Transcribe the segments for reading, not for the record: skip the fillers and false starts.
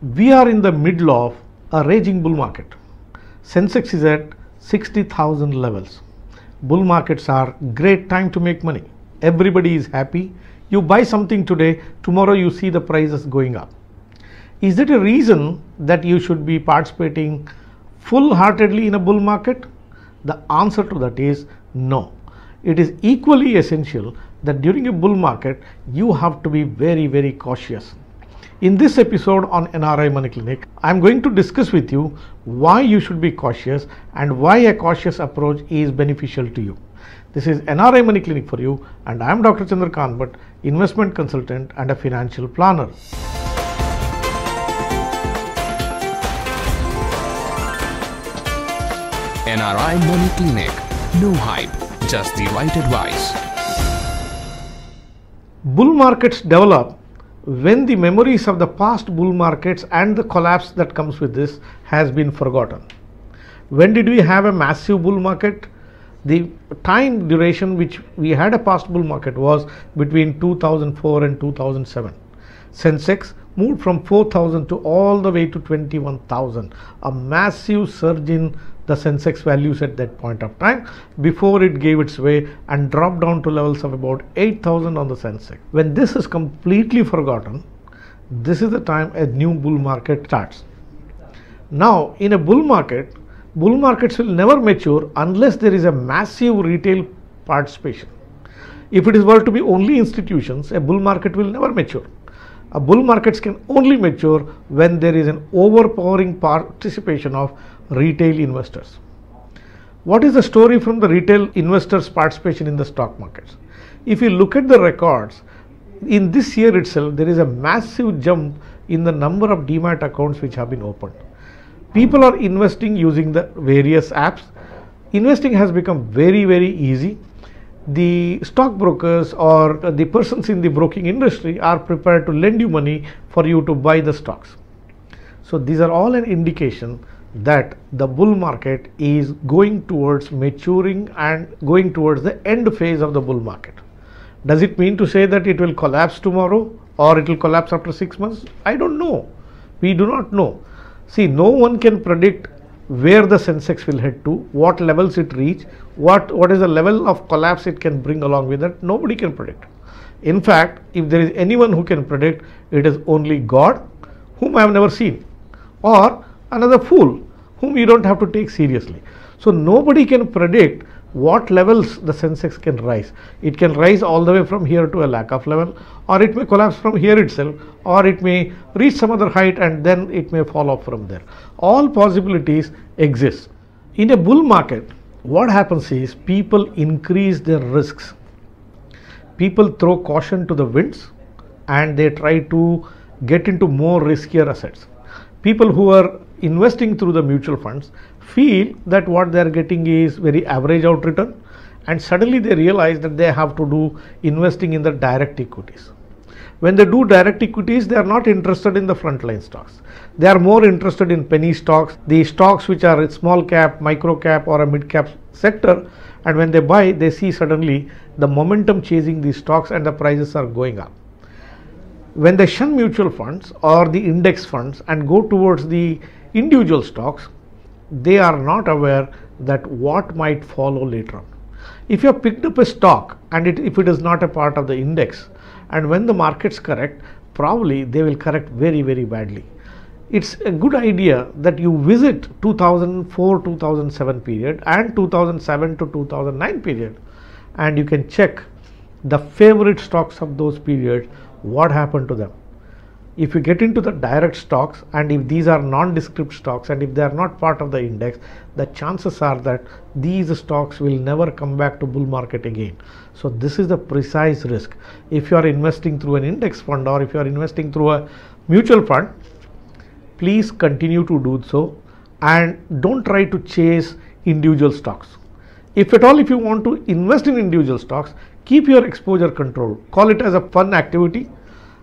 We are in the middle of a raging bull market. Sensex is at 60,000 levels. Bull markets are great time to make money. Everybody is happy. You buy something today, tomorrow you see the prices going up. Is it a reason that you should be participating full-heartedly in a bull market? The answer to that is no. It is equally essential that during a bull market, you have to be very, very cautious. In this episode on NRI Money Clinic, I am going to discuss with you why you should be cautious and why a cautious approach is beneficial to you. This is NRI Money Clinic for you, and I am Dr. Chandrakant Bhatt, investment consultant and a financial planner. NRI Money Clinic. No hype, just the right advice. Bull markets develop when the memories of the past bull markets and the collapse that comes with this has been forgotten. When did we have a massive bull market? The time duration which we had a past bull market was between 2004 and 2007. Sensex moved from 4,000 to all the way to 21,000, a massive surge in the Sensex values at that point of time before it gave its way and dropped down to levels of about 8,000 on the Sensex. When this is completely forgotten, this is the time a new bull market starts. Now, in a bull market, bull markets will never mature unless there is a massive retail participation. If it were to be only institutions, a bull market will never mature. A bull markets can only mature when there is an overpowering participation of retail investors. What is the story from the retail investors' participation in the stock markets? If you look at the records, in this year itself, there is a massive jump in the number of demat accounts which have been opened. People are investing using the various apps. Investing has become very, very easy. The stockbrokers or the persons in the broking industry are prepared to lend you money for you to buy the stocks. So these are all an indication that the bull market is going towards maturing and going towards the end phase of the bull market. Does it mean to say that it will collapse tomorrow or it will collapse after 6 months? I don't know. We do not know. See, no one can predict where the Sensex will head to, what levels it reach, what is the level of collapse it can bring along with it. Nobody can predict. In fact, if there is anyone who can predict, it is only God, whom I have never seen, or another fool whom you don't have to take seriously. So nobody can predict what levels the Sensex can rise. It can rise all the way from here to a lack of level, or it may collapse from here itself, or it may reach some other height and then it may fall off from there. All possibilities exist. In a bull market, what happens is people increase their risks. People throw caution to the winds and they try to get into more riskier assets. People who are investing through the mutual funds feel that what they are getting is very average out return, and suddenly they realize that they have to do investing in the direct equities. When they do direct equities, they are not interested in the frontline stocks. They are more interested in penny stocks, the stocks which are small cap, micro cap or a mid cap sector, and when they buy, they see suddenly the momentum chasing these stocks and the prices are going up. When they shun mutual funds or the index funds and go towards the individual stocks, they are not aware that what might follow later on. If you have picked up a stock and if it is not a part of the index, and when the markets correct, probably they will correct very, very badly. It's a good idea that you visit 2004-2007 period and 2007 to 2009 period, and you can check the favorite stocks of those periods, what happened to them. If you get into the direct stocks, and if these are nondescript stocks and if they are not part of the index, the chances are that these stocks will never come back to bull market again. So this is the precise risk. If you are investing through an index fund or if you are investing through a mutual fund, please continue to do so and don't try to chase individual stocks. If at all, if you want to invest in individual stocks, keep your exposure controlled. Call it as a fun activity.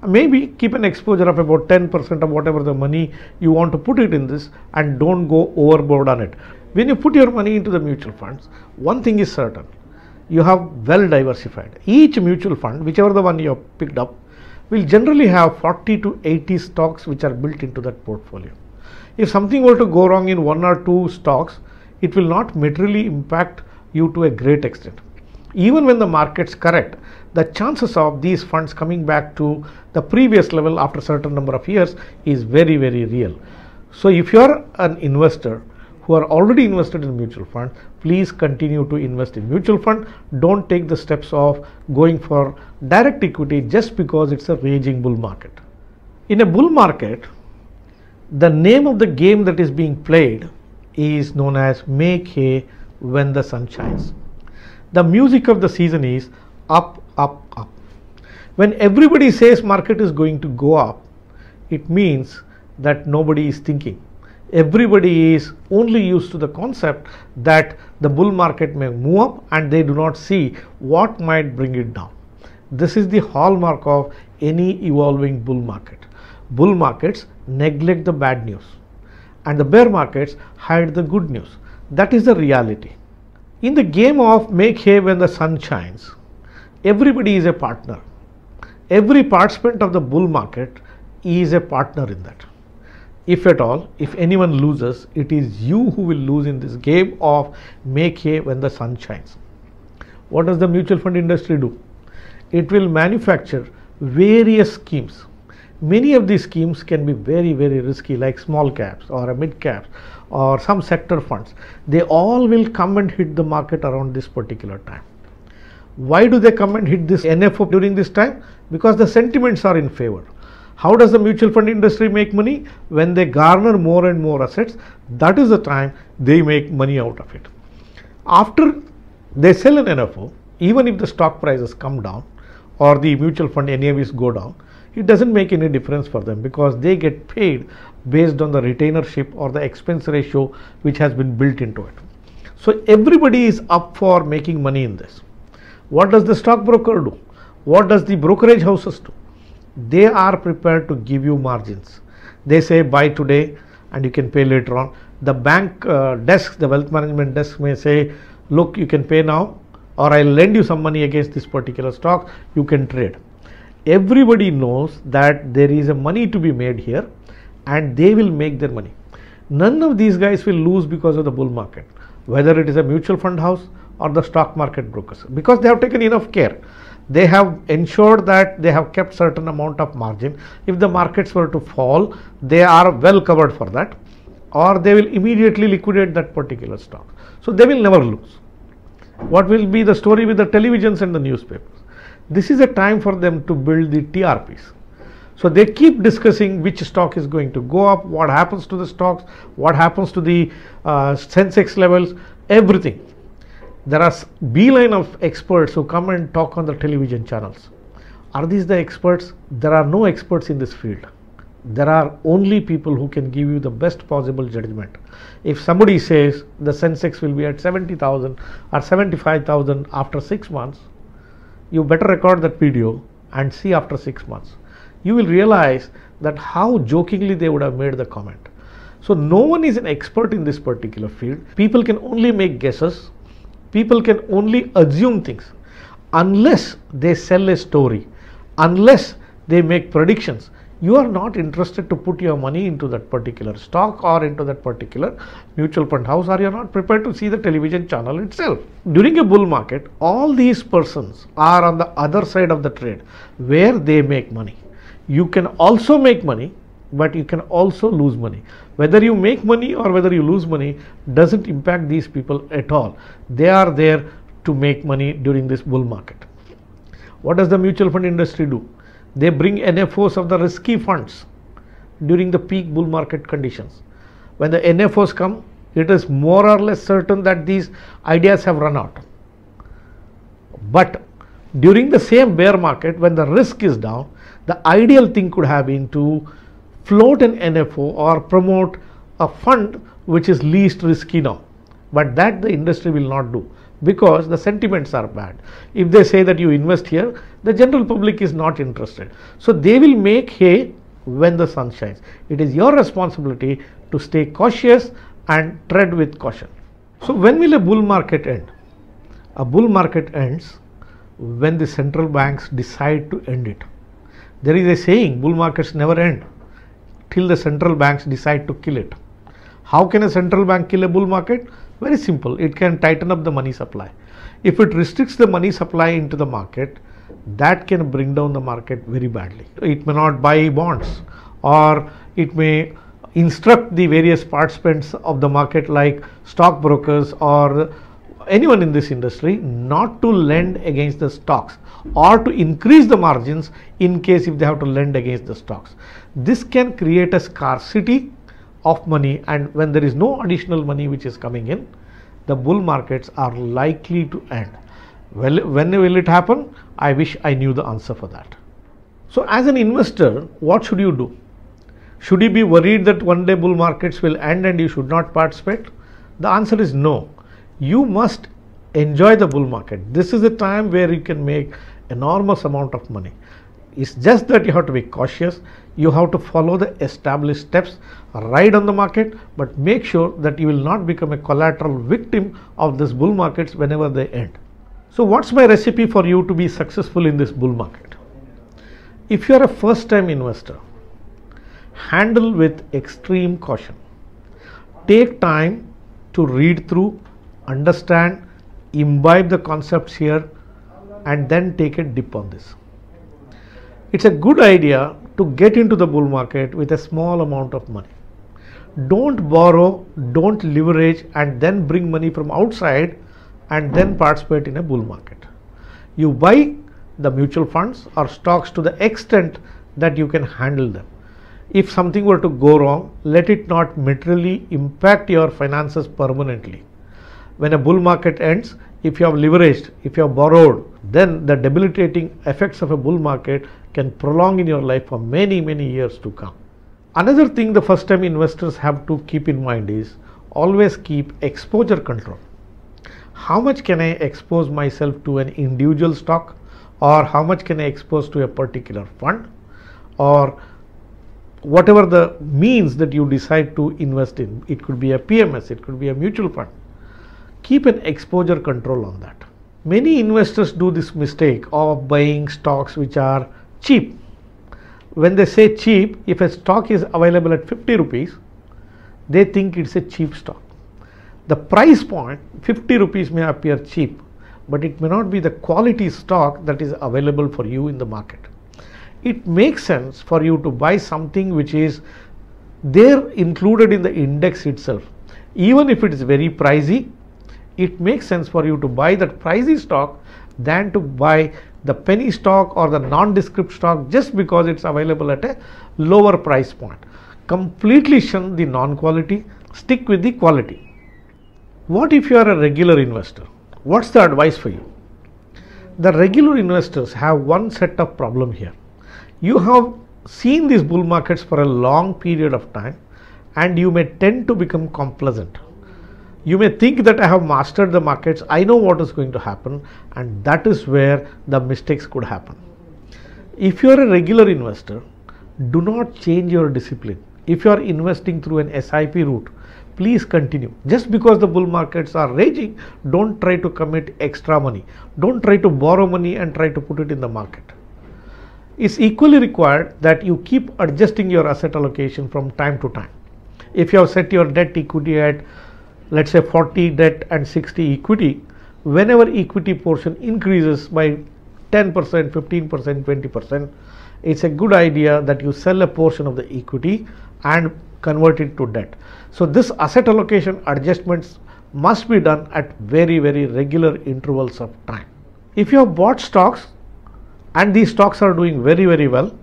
Maybe keep an exposure of about 10% of whatever the money you want to put it in this, and don't go overboard on it. When you put your money into the mutual funds, one thing is certain, you have well diversified. Each mutual fund, whichever the one you have picked up, will generally have 40 to 80 stocks which are built into that portfolio. If something were to go wrong in one or two stocks, it will not materially impact you to a great extent. Even when the markets correct, the chances of these funds coming back to the previous level after a certain number of years is very, very real. So if you are an investor who are already invested in mutual fund, please continue to invest in mutual fund. Don't take the steps of going for direct equity just because it's a raging bull market. In a bull market, the name of the game that is being played is known as make hay when the sun shines. The music of the season is up, up, up. When everybody says market is going to go up, it means that nobody is thinking. Everybody is only used to the concept that the bull market may move up and they do not see what might bring it down. This is the hallmark of any evolving bull market. Bull markets neglect the bad news and the bear markets hide the good news. That is the reality. In the game of make hay when the sun shines, everybody is a partner. Every participant of the bull market is a partner in that. If at all, if anyone loses, it is you who will lose in this game of make hay when the sun shines. What does the mutual fund industry do? It will manufacture various schemes. Many of these schemes can be very, very risky, like small caps or a mid caps or some sector funds. They all will come and hit the market around this particular time. Why do they come and hit this NFO during this time? Because the sentiments are in favor. How does the mutual fund industry make money? When they garner more and more assets, that is the time they make money out of it. After they sell an NFO, even if the stock prices come down or the mutual fund NAVs go down, it doesn't make any difference for them because they get paid based on the retainership or the expense ratio which has been built into it. So everybody is up for making money in this. What does the stockbroker do? What does the brokerage houses do? They are prepared to give you margins. They say buy today and you can pay later on. The bank desk, the wealth management desk may say, look, you can pay now, or I'll lend you some money against this particular stock, you can trade. Everybody knows that there is a money to be made here and they will make their money. None of these guys will lose because of the bull market, whether it is a mutual fund house or the stock market brokers, because they have taken enough care. They have ensured that they have kept certain amount of margin. If the markets were to fall, they are well covered for that, or they will immediately liquidate that particular stock. So they will never lose. What will be the story with the televisions and the newspapers? This is a time for them to build the TRPs. So they keep discussing which stock is going to go up, what happens to the stocks, what happens to the Sensex levels, everything. There are beeline of experts who come and talk on the television channels. Are these the experts? There are no experts in this field. There are only people who can give you the best possible judgment. If somebody says the Sensex will be at 70,000 or 75,000 after 6 months, you better record that video and see after 6 months. You will realize that how jokingly they would have made the comment. So no one is an expert in this particular field. People can only make guesses. People can only assume things unless they sell a story, unless they make predictions. You are not interested to put your money into that particular stock or into that particular mutual fund house, or you are not prepared to see the television channel itself. During a bull market, all these persons are on the other side of the trade where they make money. You can also make money, but you can also lose money. Whether you make money or whether you lose money doesn't impact these people at all. They are there to make money during this bull market. What does the mutual fund industry do? They bring NFOs of the risky funds during the peak bull market conditions. When the NFOs come, it is more or less certain that these ideas have run out. But during the same bear market, when the risk is down, the ideal thing could have been to float an NFO or promote a fund which is least risky now. But that the industry will not do because the sentiments are bad. If they say that you invest here, the general public is not interested. So they will make hay when the sun shines. It is your responsibility to stay cautious and tread with caution. So when will a bull market end? A bull market ends when the central banks decide to end it. There is a saying, bull markets never end till the central banks decide to kill it. How can a central bank kill a bull market? Very simple. It can tighten up the money supply. If it restricts the money supply into the market, that can bring down the market very badly. It may not buy bonds, or it may instruct the various participants of the market like stockbrokers or anyone in this industry not to lend against the stocks, or to increase the margins in case if they have to lend against the stocks. This can create a scarcity of money, and when there is no additional money which is coming in, the bull markets are likely to end. Well, when will it happen? I wish I knew the answer for that. So as an investor, what should you do? Should you be worried that one day bull markets will end and you should not participate? The answer is no. You must enjoy the bull market. This is a time where you can make enormous amount of money. It's just that you have to be cautious. You have to follow the established steps, ride on the market, but make sure that you will not become a collateral victim of this bull markets whenever they end. So what's my recipe for you to be successful in this bull market? If you are a first time investor, handle with extreme caution. Take time to read through, understand, imbibe the concepts here, and then take a dip on this. It's a good idea to get into the bull market with a small amount of money. Don't borrow, don't leverage and then bring money from outside and then participate in a bull market. You buy the mutual funds or stocks to the extent that you can handle them. If something were to go wrong, let it not materially impact your finances permanently. When a bull market ends, if you have leveraged, if you have borrowed, then the debilitating effects of a bull market can prolong in your life for many, many years to come. Another thing the first time investors have to keep in mind is always keep exposure control. How much can I expose myself to an individual stock, or how much can I expose to a particular fund, or whatever the means that you decide to invest in. It could be a PMS, it could be a mutual fund. Keep an exposure control on that. Many investors do this mistake of buying stocks which are cheap. When they say cheap, if a stock is available at 50 rupees, they think it's a cheap stock. The price point 50 rupees may appear cheap, but it may not be the quality stock that is available for you in the market. It makes sense for you to buy something which is there included in the index itself. Even if it is very pricey, it makes sense for you to buy that pricey stock than to buy the penny stock or the nondescript stock just because it's available at a lower price point. Completely shun the non-quality, stick with the quality. What if you are a regular investor? What's the advice for you? The regular investors have one set of problem here. You have seen these bull markets for a long period of time and you may tend to become complacent. You may think that I have mastered the markets, I know what is going to happen, and that is where the mistakes could happen. If you are a regular investor, do not change your discipline. If you are investing through an SIP route, please continue. Just because the bull markets are raging, don't try to commit extra money. Don't try to borrow money and try to put it in the market. It's equally required that you keep adjusting your asset allocation from time to time. If you have set your debt equity at, let's say, 40 debt and 60 equity, whenever equity portion increases by 10%, 15%, 20%, it's a good idea that you sell a portion of the equity and convert it to debt. So this asset allocation adjustments must be done at very, very regular intervals of time. If you have bought stocks and these stocks are doing very, very well,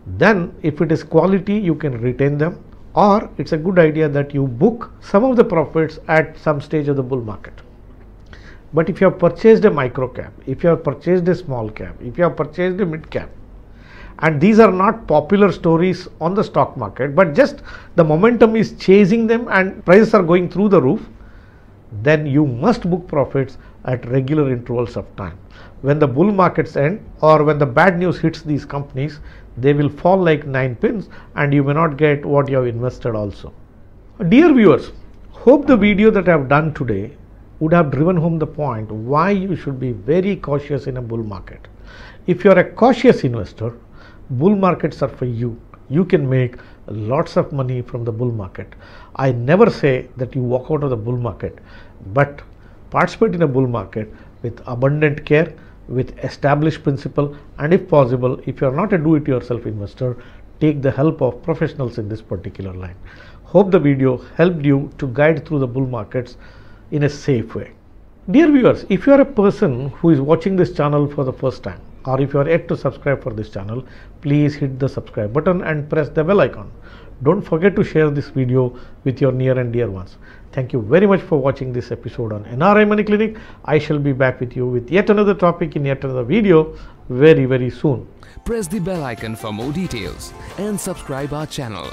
then if it is quality, you can retain them, or it's a good idea that you book some of the profits at some stage of the bull market. But if you have purchased a micro cap, if you have purchased a small cap, if you have purchased a mid cap, and these are not popular stories on the stock market, but just the momentum is chasing them and prices are going through the roof, then you must book profits at regular intervals of time. When the bull markets end, or when the bad news hits these companies, they will fall like 9 pins and you may not get what you have invested also. Dear viewers, hope the video that I have done today would have driven home the point why you should be very cautious in a bull market. If you are a cautious investor, Bull markets are for you. You can make lots of money from the bull market. I never say that you walk out of the bull market, but participate in a bull market with abundant care, with established principle, and if possible, if you are not a do-it-yourself investor, take the help of professionals in this particular line. Hope the video helped you to guide through the bull markets in a safe way. Dear viewers, if you are a person who is watching this channel for the first time, or if you are yet to subscribe for this channel, please hit the subscribe button and press the bell icon. Don't forget to share this video with your near and dear ones. Thank you very much for watching this episode on NRI Money Clinic. I shall be back with you with yet another topic in yet another video very soon. Press the bell icon for more details and subscribe our channel.